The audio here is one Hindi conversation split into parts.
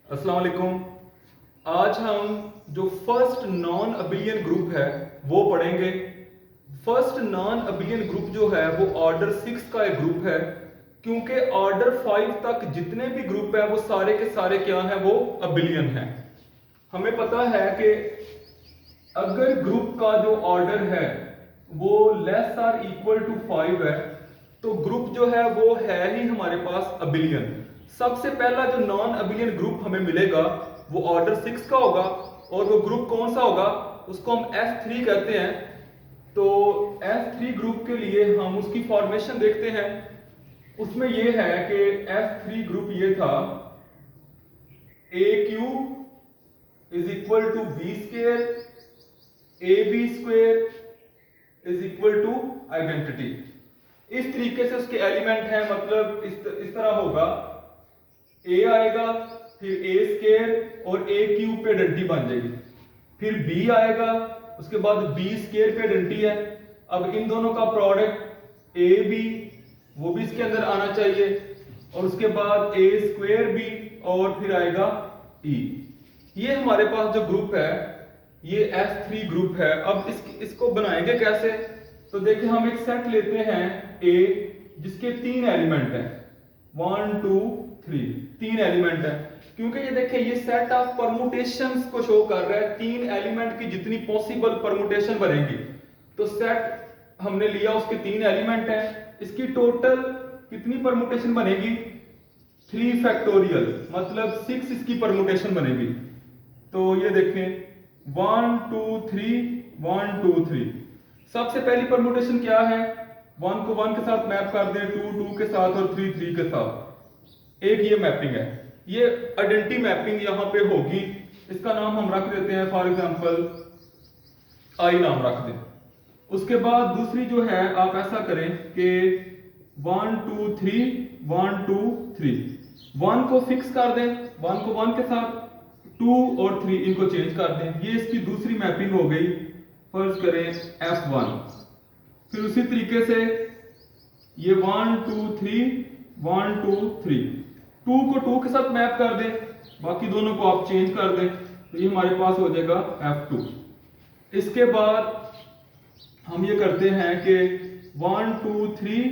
अस्सलाम वालेकुम। आज हम जो फर्स्ट नॉन अबिलियन ग्रुप है वो पढ़ेंगे। फर्स्ट नॉन अबिलियन ग्रुप जो है वो ऑर्डर 6 का एक ग्रुप है, क्योंकि ऑर्डर 5 तक जितने भी ग्रुप है वो सारे के सारे क्या हैं, वो अबिलियन हैं। हमें पता है कि अगर ग्रुप का जो ऑर्डर है वो लेस आर इक्वल टू 5 है तो ग्रुप जो है वो है ही हमारे पास अबिलियन। सबसे पहला जो नॉन अबिलियन ग्रुप हमें मिलेगा वो ऑर्डर 6 का होगा, और वो ग्रुप कौन सा होगा, उसको हम S3 कहते हैं। तो S3 ग्रुप के लिए हम उसकी फॉर्मेशन देखते हैं। उसमें ये है कि S3 ग्रुप ये था AQ is equal to B square, AB square is equal to identity. इस तरीके से उसके एलिमेंट हैं, मतलब इस तरह होगा, A आएगा, फिर A स्क्वेयर और A क्यूब पे आइडेंटिटी बन जाएगी, फिर B आएगा, उसके बाद B स्क्वेयर पे आइडेंटिटी है। अब इन दोनों का प्रोडक्ट A B वो भी इसके अंदर आना चाहिए, और उसके बाद A स्क्वेयर B और फिर आएगा E। ये हमारे पास जो ग्रुप है ये S3 ग्रुप है। अब इसको बनाएंगे कैसे, तो देखिए हम एक सेट लेते हैं A जिसके 3 एलिमेंट हैं, 1 2 3, 3 एलिमेंट है। क्योंकि ये देखिए ये सेट ऑफ परमुटेशंस को शो कर रहा है, 3 एलिमेंट की जितनी पॉसिबल परमुटेशन बनेगी। तो सेट हमने लिया, उसके 3 एलिमेंट हैं, इसकी टोटल कितनी परमुटेशन बनेगी, 3 फैक्टोरियल, मतलब 6 इसकी परमुटेशन बनेगी। तो ये देखें 1 2 3 1 2 3। सबसे पहली परमुटेशन क्या है, 1 को 1 के साथ मैप कर दें, 2 2 के साथ और 3 3 के साथ। एक ये मैपिंग है, ये आइडेंटिटी मैपिंग यहां पे होगी। इसका नाम हम रख देते हैं, फॉर एग्जांपल आई नाम रख दें। उसके बाद दूसरी जो है आप ऐसा करें कि 1 2 3 1 2 3, 1 को फिक्स कर दें, 1 को 1 के साथ, 2 और 3 इनको चेंज कर दें। ये इसकी दूसरी मैपिंग हो गई। फर्ज करें F1, फिर उसी तरीके से ये 1 2 3 1 2 3, 2 को 2 के साथ मैप कर दें, बाकी दोनों को आप चेंज कर दें, तो ये हमारे पास हो जाएगा F2। इसके बाद हम ये करते हैं कि 1 2 3,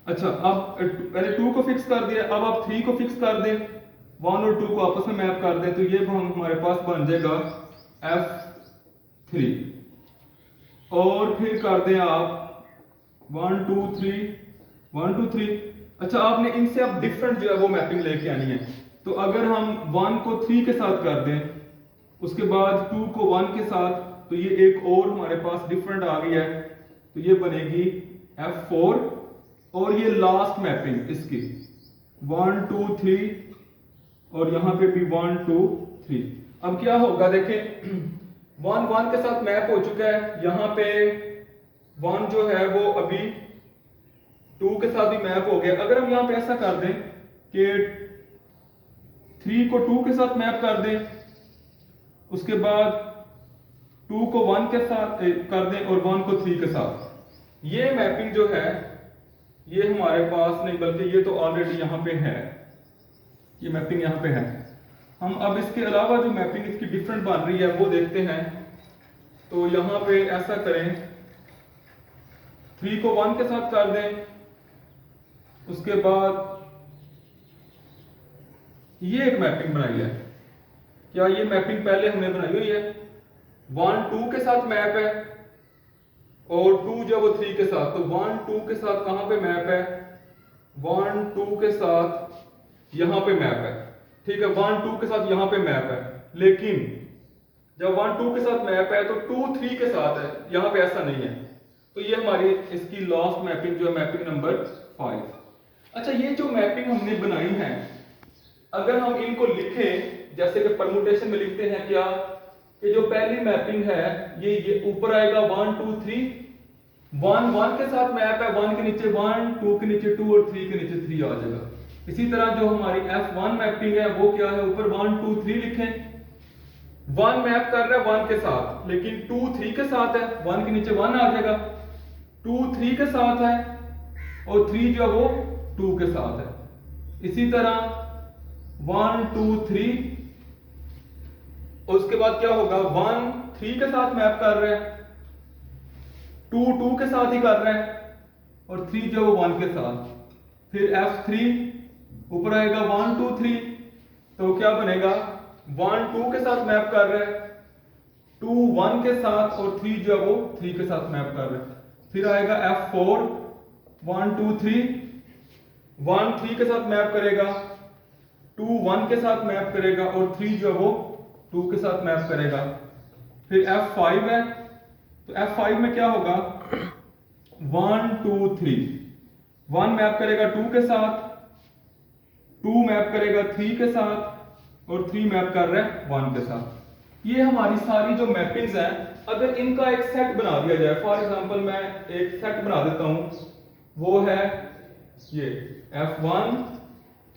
अच्छा अब पहले 2 को फिक्स कर दिया, अब आप 3 को फिक्स कर दें, 1 और 2 को आपस में मैप कर दें, तो ये हमारे पास बन जाएगा F3। और फिर कर दें आप 1 2 3 1 2 3। अच्छा आपने इनसे अब डिफरेंट जो है वो मैपिंग लेके आनी है। तो अगर हम 1 को 3 के साथ कर दें, उसके बाद 2 को 1 के साथ, तो ये एक और हमारे पास डिफरेंट आ गई है, तो ये बनेगी F4। और ये लास्ट मैपिंग इसकी 1 2 3 और यहां पे भी 1 2 3। अब क्या होगा देखें, 1 1 के साथ मैप हो चुका है, यहां पे 1 जो है वो अभी 2 के साथ भी मैप हो गया। अगर हम यहां पे ऐसा कर दें कि 3 को 2 के साथ मैप कर दें, उसके बाद 2 को 1 के साथ कर दें और 1 को 3 के साथ, ये मैपिंग जो है ये हमारे पास नहीं, बल्कि ये तो ऑलरेडी यहां पे है, ये मैपिंग यहां पे है। हम अब इसके अलावा जो मैपिंग इसकी डिफरेंट बन रही है वो देखते हैं। तो यहां पे ऐसा करें, 3 को 1 के साथ कर दें, उसके बाद ये एक मैपिंग बनाई है। क्या ये मैपिंग पहले हमने बनाई हुई है, 1 2 के साथ मैप है और 2 जो वो 3 के साथ, तो 1 2 के साथ कहां पे मैप है, 1 2 के साथ यहां पे मैप है, ठीक है, 1 2 के साथ यहां पे मैप है। लेकिन जब 1 2 के साथ मैप है तो 2 3 के साथ है, यहां पे ऐसा नहीं है। तो ये हमारी इसकी लास्ट मैपिंग जो है मैपिंग नंबर 5। अच्छा ये जो मैपिंग हमने बनाई है, अगर हम इनको लिखें जैसे कि परमुटेशन में लिखते हैं, क्या कि जो पहली मैपिंग है ये ऊपर आएगा 1 2 3, 1 1 के साथ मैप है, 1 के नीचे 1, 2 के नीचे 2 और 3 के नीचे 3 आ जाएगा। इसी तरह जो हमारी F1 मैपिंग है वो क्या है, ऊपर 1 2 3 लिखें, 1 मैप कर रहा है 1 के साथ, लेकिन 2 3 के साथ है, 1 के नीचे 1 आ जाएगा, 2 3 के साथ है और 3 जो है वो 2 के साथ है। इसी तरह 1 2 3, और उसके बाद क्या होगा 1 3 के साथ मैप कर रहे हैं, 2 2 के साथ ही कर रहे हैं, और 3 जो वो 1 के साथ। फिर F3 ऊपर आएगा 1 2 3, तो क्या बनेगा 1 2 के साथ मैप कर रहे हैं, 2 1 के साथ, और 3 जो है वो 3 के साथ मैप कर रहे हैं। फिर आएगा F4 1 2 3, 1 3 के साथ मैप करेगा, 2 1 के साथ मैप करेगा, और 3 जो है वो 2 के साथ मैप करेगा। फिर F5 है, तो F5 में क्या होगा 1 2 3, 1 मैप करेगा 2 के साथ, 2 मैप करेगा 3 के साथ, और 3 मैप कर रहा है 1 के साथ। ये हमारी सारी जो मैपिंग्स हैं, अगर इनका एक सेट बना दिया जाए, फॉर एग्जांपल मैं एक सेट बना देता हूं, वो है ये F1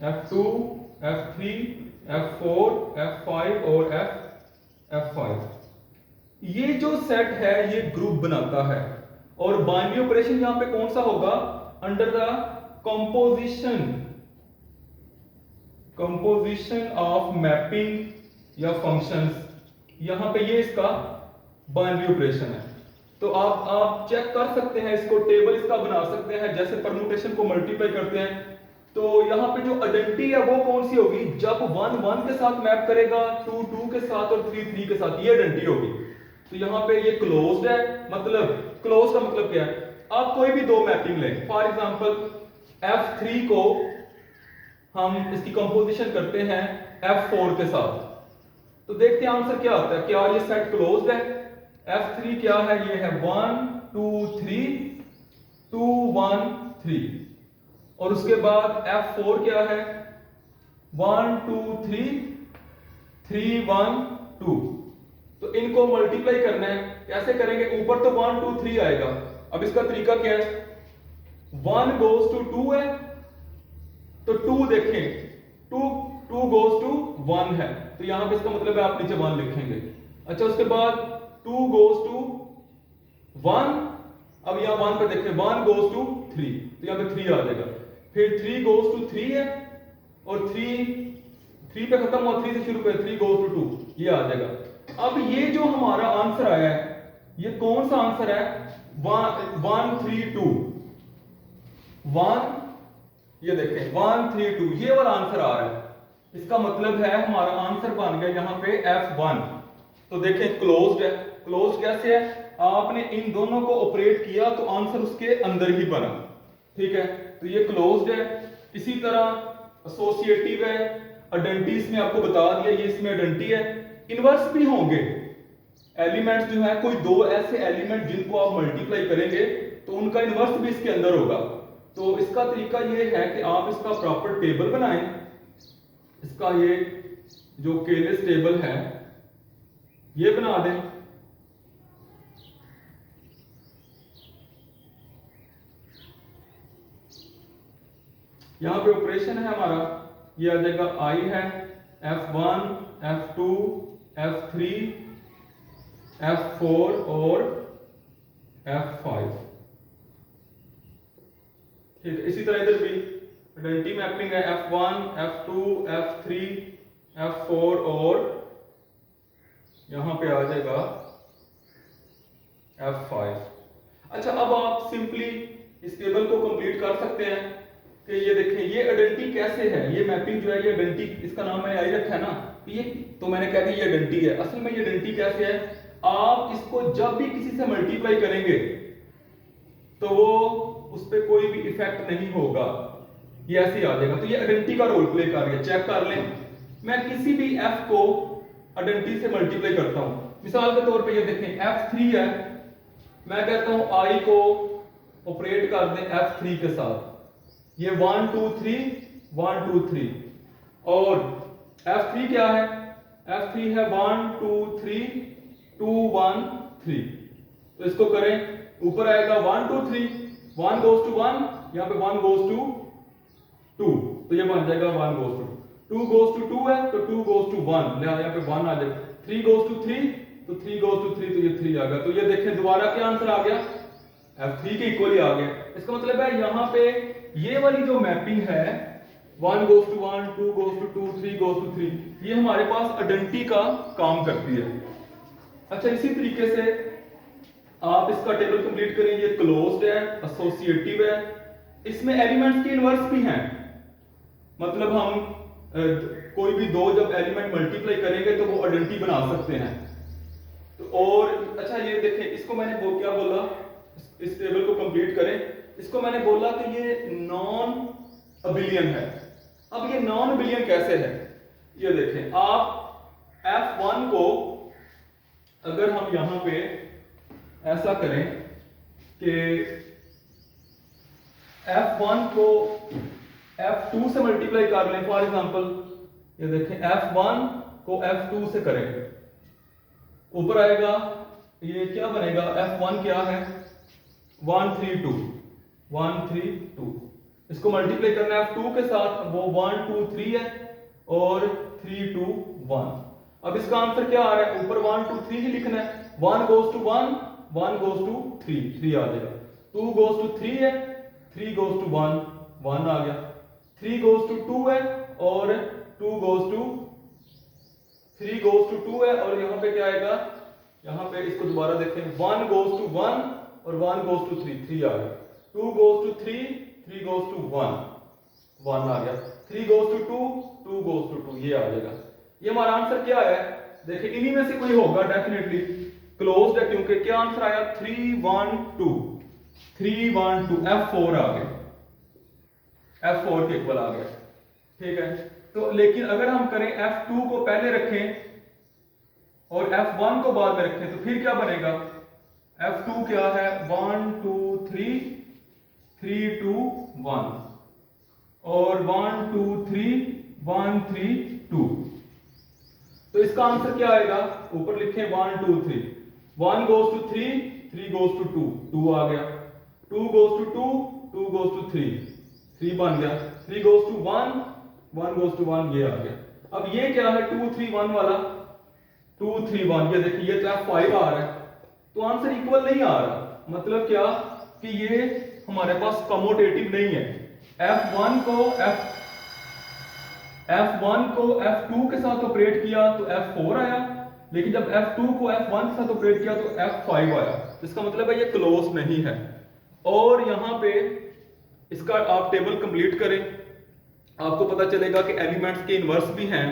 F2 F3 F4 F5 और F5। ये जो सेट है ये ग्रुप बनाता है, और बाइनरी ऑपरेशन यहां पे कौन सा होगा, under the composition of mapping या फंक्शंस, यहां पे ये इसका बाइनरी ऑपरेशन है। तो आप चेक कर सकते हैं, इसको टेबल इसका बना सकते हैं, जैसे परम्यूटेशन को मल्टीप्लाई करते हैं। तो यहाँ पे जो आइडेंटिटी है वो कौन सी होगी, जब 1 1 के साथ मैप करेगा, 2 2 के साथ, और 3 3 के साथ, ये आइडेंटिटी होगी। तो यहाँ पे ये क्लोज्ड है, मतलब क्लोज का मतलब क्या है, आप कोई भी दो मैपिंग लें, फॉर एग्जांपल F3 को हम इसकी कंपोजिशन करते हैं F4 के साथ, तो देखते हैं आंसर क्या आता है, क्या ये सेट क्लोज्ड है। F3 क्या है, ये है 1 2 3 2 1 3, और उसके बाद F4 क्या है 1 2 3 3 1 2। तो इनको मल्टीप्लाई करना है, कैसे करेंगे, ऊपर तो 1 2 3 आएगा। अब इसका तरीका क्या है, 1 goes to 2 है, तो 2 देखें, 2 goes to 1 है, तो यहां पे इसका मतलब है आप नीचे 1 लिखेंगे। अच्छा, उसके बाद 2 goes to 1, अब यहां 1 पे देखें, 1 goes to 3, तो यहां पे 3 आ जाएगा। फिर 3 goes to 3 है, और 3 पे खत्म हुआ, 3 से शुरू करें, 3 goes to 2, ये आ जाएगा। अब ये जो हमारा आंसर आया है, ये कौन सा आंसर है, 1 3 2 1, ये देखें 1 3 2, ये वाला आंसर आ रहा है। इसका मतलब है हमारा आंसर बन गया यहाँ पे F1। तो देखें क्लोज्ड है, क्लोज्ड कैसे है, आपने इन दोनों को ऑपरेट किया तो आंसर उसके अंदर ही बना, ठीक है, तो ये क्लोज्ड है। इसी तरह एसोसिएटिव है, आइडेंटिटी इसमें आपको बता दिया, ये इसमें आइडेंटिटी है। इनवर्स भी होंगे एलिमेंट्स जो है, कोई दो ऐसे एलिमेंट जिनको आप मल्टीप्लाई करेंगे तो उनका इनवर्स भी इसके अंदर होगा। तो इसका तरीका ये है कि आप इसका प्रॉपर टेबल बनाएं, इसका ये जो केलेस टेबल है ये बना दें। यहां पे ऑपरेशन है हमारा, ये आ जाएगा I है, F1 F2 F3 F4 और F5, ठीक है। इसी तरह इधर भी आइडेंटिटी मैपिंग है, F1 F2 F3 F4 और यहां पे आ जाएगा F5। अच्छा, अब आप सिंपली इस टेबल को कंप्लीट कर सकते हैं कि ये देखें, ये आइडेंटिटी कैसे है, ये मैपिंग जो है, ये आइडेंटिटी, इसका नाम मैंने आई रखा है ना, ये तो मैंने कह दिया ये आइडेंटिटी है। असल में ये आइडेंटिटी कैसे है, आप इसको जब भी किसी से मल्टीप्लाई करेंगे तो वो उस पर कोई भी इफेक्ट नहीं होगा, ये ऐसे ही आ जाएगा। तो ये आइडेंटिटी का रोल प्ले कर रही है, चेक कर लें। मैं किसी भी f को आइडेंटिटी से मल्टीप्लाई करता हूं, मिसाल के तौर पे ये देखें F3 है, मैं कहता हूं I को ऑपरेट कर दें F3 के साथ, ये 1 2 3 1 2 3, और F3 क्या है, F3 है 1 2 3 2 1 3। तो इसको करें, ऊपर आएगा 1 2 3, 1 goes to 1, यहां पे 1 goes to 2, तो ये बन जाएगा 1 goes to 2 goes to 2 है, तो 2 goes to 1, लिहाजा यहाँ पे 1 आ जाएगा। 3 goes to 3, तो 3 goes to 3, तो ये 3 आ गया। तो ये देखें दोबारा क्या आंसर आ गया, F3 के इक्वली आ गया। इसका मतलब है यहाँ पे ये वाली जो मैपिंग है 1 goes to 1, 2 goes to 2, 3 goes to 3, ये हमारे पास आइडेंटिटी का काम करती है। अच्छा, इसी तरीके से आप इसका टेबल कंप्लीट करें, ये क्लोज्ड है, एसोसिएटिव है, इसमें एलिमेंट्स के इनवर्स भी हैं। मतलब हम कोई भी दो जब एलिमेंट मल्टीप्लाई करेंगे तो वो आइडेंटिटी बना सकते हैं। तो और अच्छा ये देखें, इसको मैंने क्या बोला, इस टेबल को कंप्लीट करें, इसको मैंने बोला कि ये नॉन अबिलियन है। अब ये नॉन अबिलियन कैसे है, ये देखें आप F1 को अगर हम यहां पे ऐसा करें कि F1 को F2 से मल्टीप्लाई कर लें, फॉर एग्जांपल ये देखें F1 को F2 से करें, ऊपर आएगा ये क्या बनेगा, F1 क्या है 132, 132, इसको मल्टीप्लाई करना है F2 के साथ, वो 1 2 3 है और 3 2 1। अब इसका आंसर क्या आ रहा है, ऊपर 1 2 3 ही लिखना है, 1 goes to 1, 1 goes to 3, 3 आ जाएगा, 2 goes to 3 है, 3 goes to 1, 1 आ गया, 3 goes to 2 है और 2 goes to 3 goes to 2 है, और यहाँ पे क्या आएगा, यहाँ पे इसको दोबारा देखें, 1 goes to 1 और 1 goes to 3, 3 आ गया, 2 goes to 3, 3 goes to 1, 1 आ गया, 3 goes to 2, 2 goes to 2, ये आ जाएगा। ये हमारा आंसर क्या है, देखिए इन्हीं में से कोई होगा डेफिनेटली, क्लोज्ड है क्योंकि क्या आंसर आया 3 1 2, 3 1 2, F4 आ गया, F4 के इक्वल आ गया, ठीक है। तो लेकिन अगर हम करें F2 को पहले रखें और F1 को बाद में रखें तो फिर क्या बनेगा, F2 क्या है 1 2 3, 3 2 1 और 1 2 3 1 3 2, तो इसका आंसर क्या आएगा, ऊपर लिखें 1 2 3, 1 goes to 3, 3 goes to 2, 2 आ गया, 2 goes to 2, 2 goes to 3, 3 बन गया, 3 goes to 1, 1 goes to 1, ये आ गया। अब ये क्या है 2 3 1 वाला, 2 3 1, ये देखिए ये तो F5 आ रहा है, तो आंसर इक्वल नहीं आ रहा, मतलब क्या कि ये हमारे पास कमोटेटिव नहीं है। F1 को F2 के साथ ऑपरेट किया तो F4 आया, लेकिन जब F2 को F1 के साथ ऑपरेट किया तो F5 आया, इसका मतलब है ये क्लोज नहीं है। और यहां पे इसका आप टेबल कंप्लीट करें, आपको पता चलेगा कि एलिमेंट्स के इनवर्स भी हैं,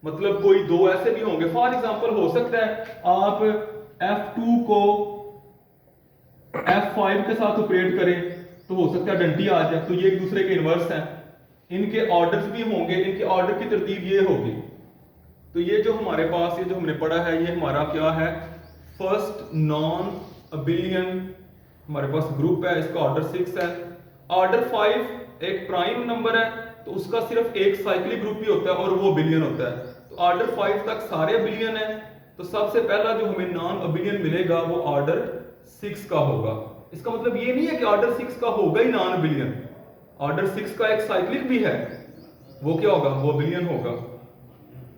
मतलब कोई दो ऐसे भी होंगे, फॉर एग्जांपल हो सकता है आप F2 को F5 के साथ ऑपरेट करें तो हो सकता है आइडेंटिटी आ जाए, तो ये एक दूसरे के इनवर्स हैं, इनके ऑर्डर्स भी होंगे, इनके ऑर्डर की तरतीब ये होगी। तो ये जो हमारे पास, ये जो हमने पढ़ा है, ये हमारा क्या है, फर्स्ट नॉन अबिलियन हमारे पास ग्रुप है, इसका ऑर्डर 6 है। ऑर्डर 5 एक प्राइम नंबर है तो उसका सिर्फ एक साइक्लिक ग्रुप ही होता है और वो बिलियन होता है, तो ऑर्डर 5 तक सारे बिलियन है, तो सबसे पहला जो हमें नॉन अबिलियन मिलेगा वो ऑर्डर 6 का होगा। इसका मतलब ये नहीं है कि ऑर्डर 6 का होगा ही नॉन अबिलियन, ऑर्डर 6 का एक साइक्लिक भी है, वो क्या होगा, वो बिलियन होगा।